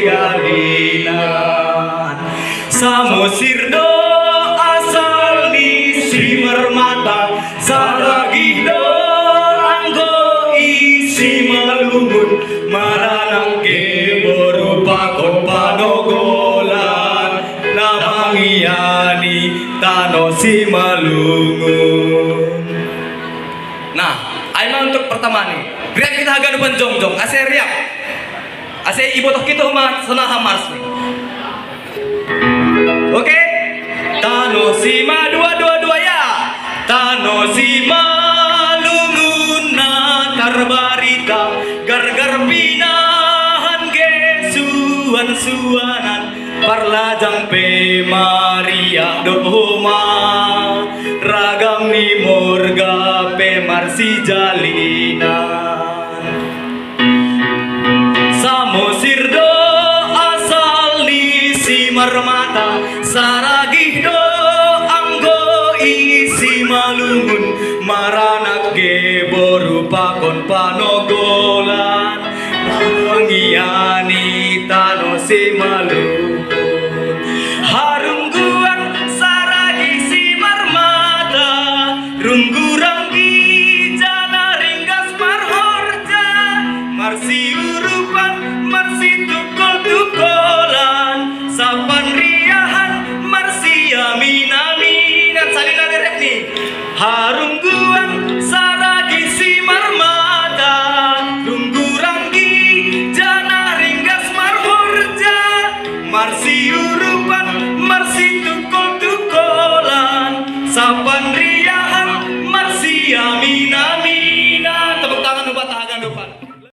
galinan. Samosirdo asal ni simermata, saragido anggo isi malungun, maranang ke berupa panogolan, namangiyani tano si malungun. Nah, ayo untuk pertama nih. Riak kita agak depan jongjong, ase riak. Ase ibu tok kita mah senah hamas nih. Oke? Tano sima dua ya. Tano sima lunguna tarbarita, gar-gar pinahan gesuan-suanan, parlajang pe Maria dohoma, ragam ni morga pe marsi jalinan. Samosirdo asal ni simarmata, saragihdo anggo isi malungun, maranak ge berupa kon panogolan, mangiyani tano si malungun.